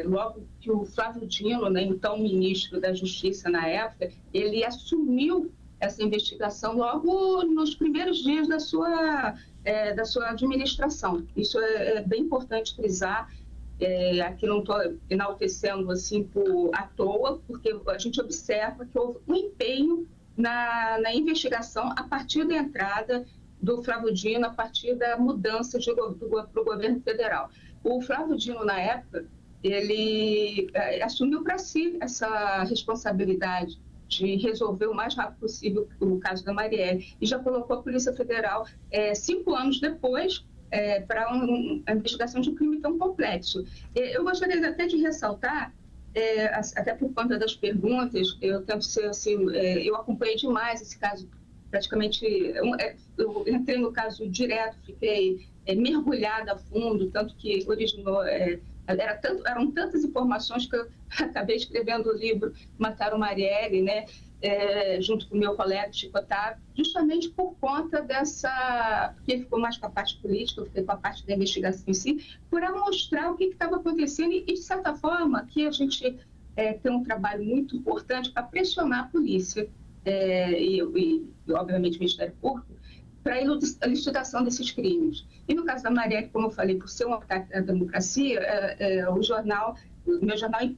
logo que o Flávio Dino, né, então ministro da Justiça na época, ele assumiu essa investigação logo nos primeiros dias da sua administração. Isso é bem importante frisar. Aqui não estou enaltecendo assim à toa, porque a gente observa que houve um empenho na investigação a partir da entrada do Flávio Dino, a partir da mudança para o governo federal. O Flávio Dino, na época, ele assumiu para si essa responsabilidade de resolver o mais rápido possível o caso da Marielle e já colocou a Polícia Federal 5 anos depois para uma investigação de um crime tão complexo. Eu gostaria até de ressaltar, até por conta das perguntas, eu tento ser assim, eu acompanhei demais esse caso, praticamente, eu entrei no caso direto, fiquei mergulhada a fundo, tanto que originou, eram tantas informações que eu acabei escrevendo o livro Mataram Marielle, né, junto com o meu colega Chico Otávio, justamente por conta porque ele ficou mais com a parte política, eu fiquei com a parte da investigação em si, para mostrar o que estava acontecendo e, de certa forma, que a gente tem um trabalho muito importante para pressionar a polícia e obviamente, o Ministério Público, para a elucidação desses crimes. E no caso da Marielle, como eu falei, por ser um ataque à democracia, o meu jornal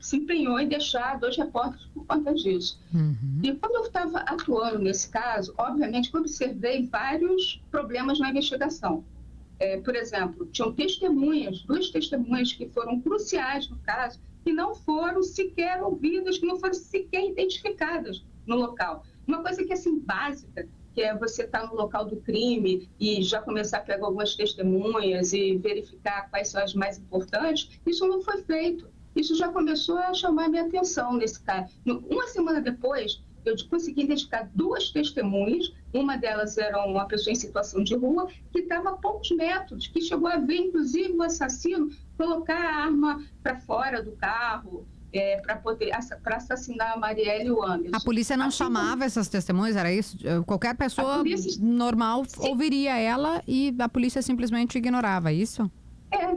se empenhou em deixar 2 repórteres por conta disso. Uhum. E quando eu estava atuando nesse caso, obviamente, eu observei vários problemas na investigação. Por exemplo, tinham 2 testemunhas que foram cruciais no caso, que não foram sequer ouvidas, que não foram sequer identificadas no local. Uma coisa que é assim, básica, que é você estar no local do crime e já começar a pegar algumas testemunhas e verificar quais são as mais importantes, isso não foi feito. Isso já começou a chamar a minha atenção nesse caso. Uma semana depois, eu consegui identificar 2 testemunhas, uma delas era uma pessoa em situação de rua, que estava a poucos metros, que chegou a ver, inclusive, o assassino colocar a arma para fora do carro, para assassinar a Marielle e o Anderson. A polícia não chamava essas testemunhas, era isso? Qualquer pessoa normal ouviria ela e a polícia simplesmente ignorava, isso?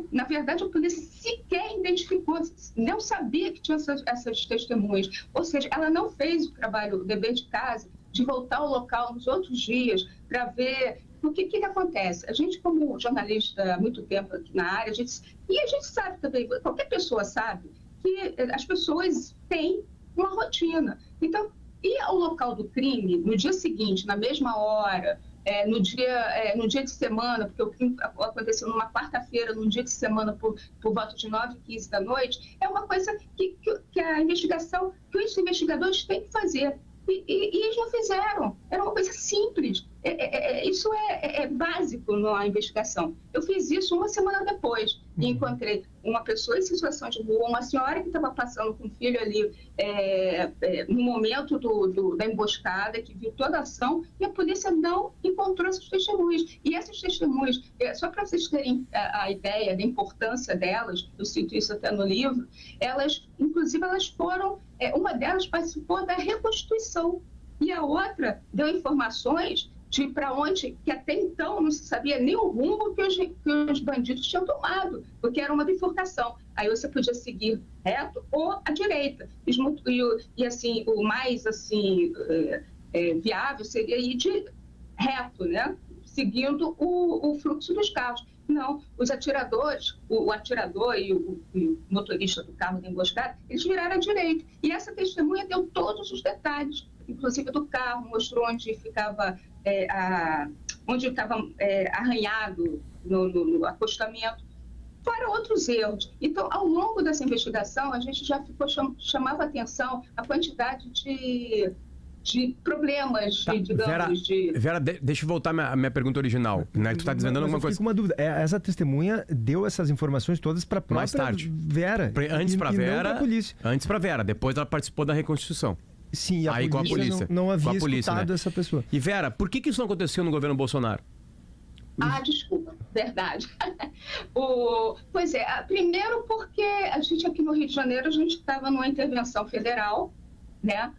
Na verdade, a polícia sequer identificou, não sabia que tinha essas testemunhas. Ou seja, ela não fez o trabalho, o dever de casa, de voltar ao local nos outros dias para ver o que acontece. A gente, como jornalista há muito tempo aqui na área, a gente sabe também, qualquer pessoa sabe, que as pessoas têm uma rotina. Então, ir ao local do crime no dia seguinte, na mesma hora, no dia de semana, porque o crime aconteceu numa quarta-feira, num dia de semana, por volta de 9h15 da noite, é uma coisa que os investigadores têm que fazer. E eles não fizeram. Era uma coisa simples. Isso é básico na investigação. Eu fiz isso uma semana depois e encontrei uma pessoa em situação de rua, uma senhora que estava passando com o filho ali no momento da emboscada, que viu toda a ação, e a polícia não encontrou essas testemunhas. E essas testemunhas, só para vocês terem a ideia da importância delas, eu cito isso até no livro, inclusive elas foram, uma delas participou da reconstituição e a outra deu informações de para onde, que até então não se sabia nem o rumo que os bandidos tinham tomado, porque era uma bifurcação. Aí você podia seguir reto ou à direita. E assim, o mais assim, viável seria ir de reto, né? Seguindo o fluxo dos carros. Não, os atiradores, o atirador e o motorista do carro da emboscada, eles viraram à direita. E essa testemunha deu todos os detalhes, inclusive do carro, mostrou onde ficava arranhado no acostamento, para outros erros. Então, ao longo dessa investigação, a gente já chamava atenção a quantidade de problemas, digamos, Vera, deixa eu voltar à minha pergunta original, né? Tu está desvendando alguma coisa. Com uma dúvida, essa testemunha deu essas informações todas para a própria mais tarde. Vera. Antes para Vera, polícia. Antes para Vera, depois ela participou da reconstituição. Sim, aí com a polícia. Não havia escutado essa pessoa. E Vera, por que isso não aconteceu no governo Bolsonaro? Desculpa, verdade. Pois primeiro porque a gente aqui no Rio de Janeiro, a gente estava numa intervenção federal, né?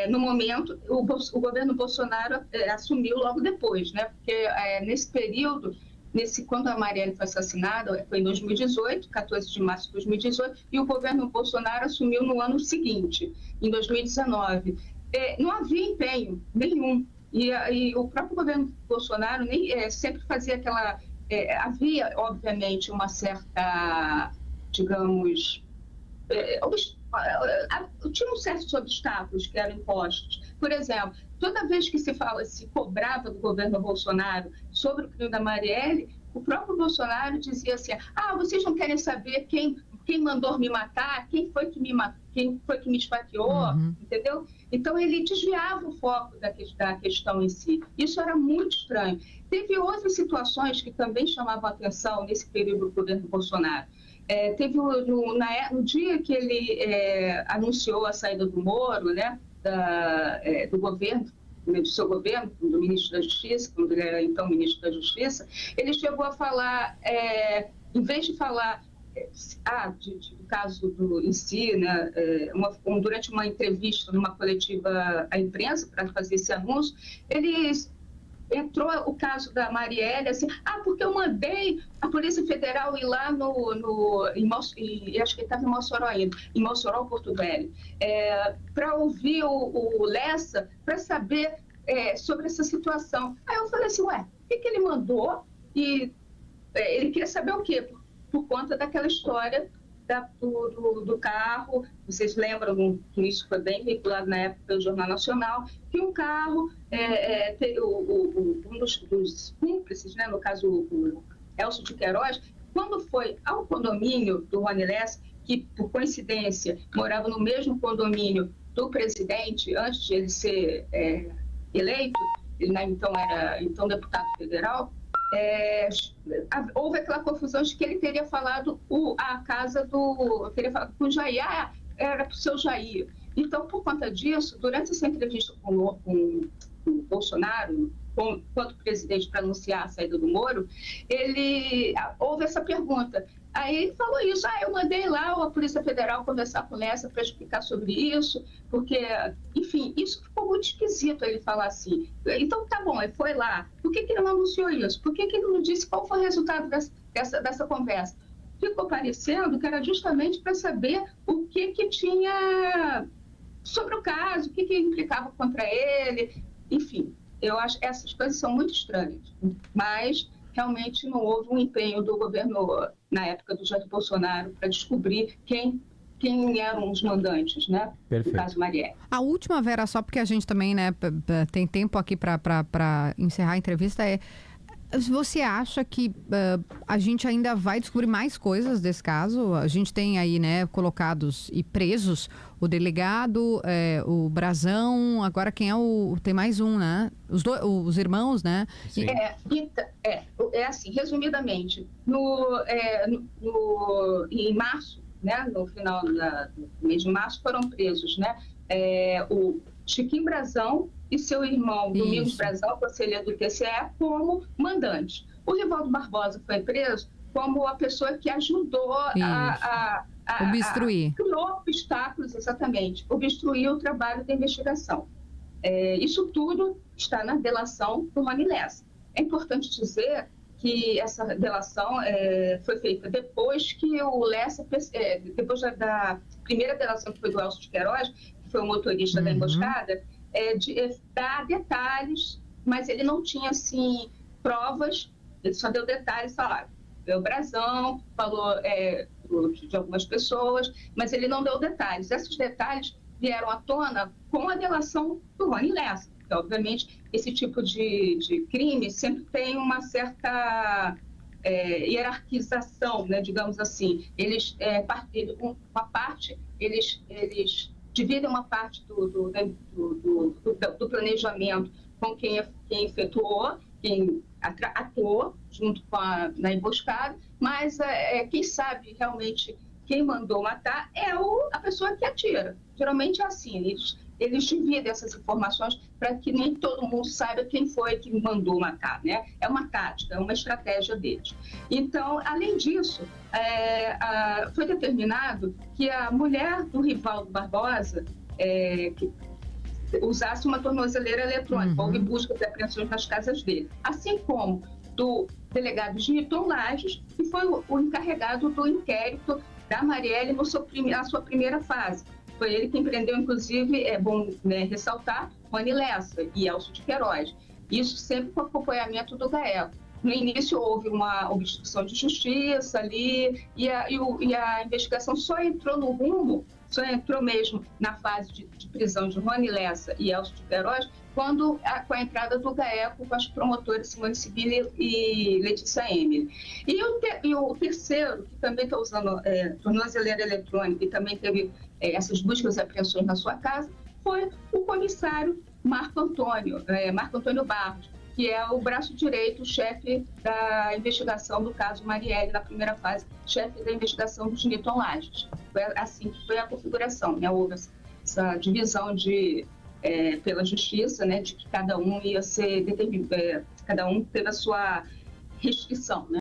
No momento, o governo Bolsonaro assumiu logo depois, né? Porque nesse período quando a Marielle foi assassinada, foi em 2018, 14 de março de 2018, e o governo Bolsonaro assumiu no ano seguinte, em 2019. Não havia empenho nenhum. E o próprio governo Bolsonaro sempre fazia aquela... havia, obviamente, uma certa, digamos... tinha certos obstáculos que eram impostos. Por exemplo, toda vez que se cobrava do governo Bolsonaro sobre o crime da Marielle, o próprio Bolsonaro dizia assim: vocês não querem saber quem mandou me matar, quem foi que me esfaqueou, entendeu? Então, ele desviava o foco da questão em si. Isso era muito estranho. Teve outras situações que também chamavam a atenção nesse período do governo Bolsonaro. Teve no dia que ele anunciou a saída do Moro, né, do governo, do seu governo, do ministro da Justiça, quando ele era então ministro da Justiça, ele chegou a falar, em vez de falar do caso em si, né, durante uma entrevista numa coletiva à imprensa para fazer esse anúncio, ele entrou o caso da Marielle, assim, porque eu mandei a Polícia Federal ir lá acho que ele estava em Mossoró ainda, em Mossoró, Porto Velho, para ouvir o Lessa, para saber sobre essa situação. Aí eu falei assim, o que ele mandou? E ele queria saber o quê? Por conta daquela história do carro, vocês lembram que isso foi bem vinculado na época pelo Jornal Nacional, que um carro, um dos cúmplices, né, no caso o Elcio de Queiroz, quando foi ao condomínio do Rony Lessa, que por coincidência morava no mesmo condomínio do presidente antes de ele ser eleito, ele então era deputado federal, houve aquela confusão de que ele teria falado teria falado com o Jair, era para o seu Jair. Então, por conta disso, durante essa entrevista com o Bolsonaro, quanto presidente para anunciar a saída do Moro, houve essa pergunta. Aí ele falou isso, eu mandei lá a Polícia Federal conversar com essa para explicar sobre isso, porque, enfim, isso ficou muito esquisito ele falar assim. Então, tá bom, ele foi lá. Por que ele não anunciou isso? Por que ele não disse qual foi o resultado dessa conversa? Ficou parecendo que era justamente para saber o que tinha sobre o caso, o que implicava contra ele, enfim. Eu acho que essas coisas são muito estranhas, mas realmente não houve um empenho do governo, na época do Jair Bolsonaro, para descobrir quem eram os mandantes, né? Perfeito. No caso Marielle. A última, Vera, só porque a gente também, né, tem tempo aqui para encerrar a entrevista, você acha que a gente ainda vai descobrir mais coisas desse caso? A gente tem aí, né, colocados e presos o delegado, o Brazão, agora quem tem mais um, né? Os irmãos, né? Sim. Assim, resumidamente, em março, né, no final do mês de março, foram presos, né, o Chiquinho Brazão e seu irmão Domingos Brazão, conselheiro do TCE, como mandante. O Rivaldo Barbosa foi preso como a pessoa que ajudou a obstruir. Criou obstáculos, exatamente, obstruir o trabalho da investigação. Isso tudo está na delação do Rony Lessa. É importante dizer que essa delação foi feita depois que o Lessa, depois da primeira delação que foi do Elcio de Queiroz, que foi o motorista da emboscada, dar detalhes, mas ele não tinha, assim, provas, ele só deu detalhes, deu Brazão, falou de algumas pessoas, mas ele não deu detalhes. Esses detalhes vieram à tona com a delação do Rony Lessa, porque, obviamente, esse tipo de crime sempre tem uma certa hierarquização, né, digamos assim. Eles dividem uma parte do planejamento com quem efetuou, quem atuou junto na emboscada, mas quem sabe realmente quem mandou matar é a pessoa que atira. Geralmente é assim, eles dividem essas informações para que nem todo mundo saiba quem foi que mandou matar, né? É uma tática, é uma estratégia deles. Então, além disso, foi determinado que a mulher do Rivaldo Barbosa que usasse uma tornozeleira eletrônica, houve busca de apreensões nas casas dele. Assim como do delegado Giniton Lages, que foi o encarregado do inquérito da Marielle na sua primeira fase. Foi ele quem prendeu, inclusive, é bom, né, ressaltar, Rony Lessa e Elcio de Queiroz. Isso sempre com acompanhamento do GAECO. No início houve uma obstrução de justiça ali e a investigação só entrou no rumo, só entrou mesmo na fase de prisão de Rony Lessa e Elcio de Queiroz, com a entrada do GAECO com as promotoras Simone Sibili e Letícia Emily. E o terceiro, que também está usando tornozeleira eletrônica e também teve essas buscas e apreensões na sua casa, foi o comissário Marco Antônio Barros, que é o braço direito, chefe da investigação do caso Marielle, na primeira fase, chefe da investigação do Giniton Lages. Foi assim que foi a configuração, né? Houve essa divisão pela justiça, né, de que cada um ia ser cada um teve a sua restrição, né?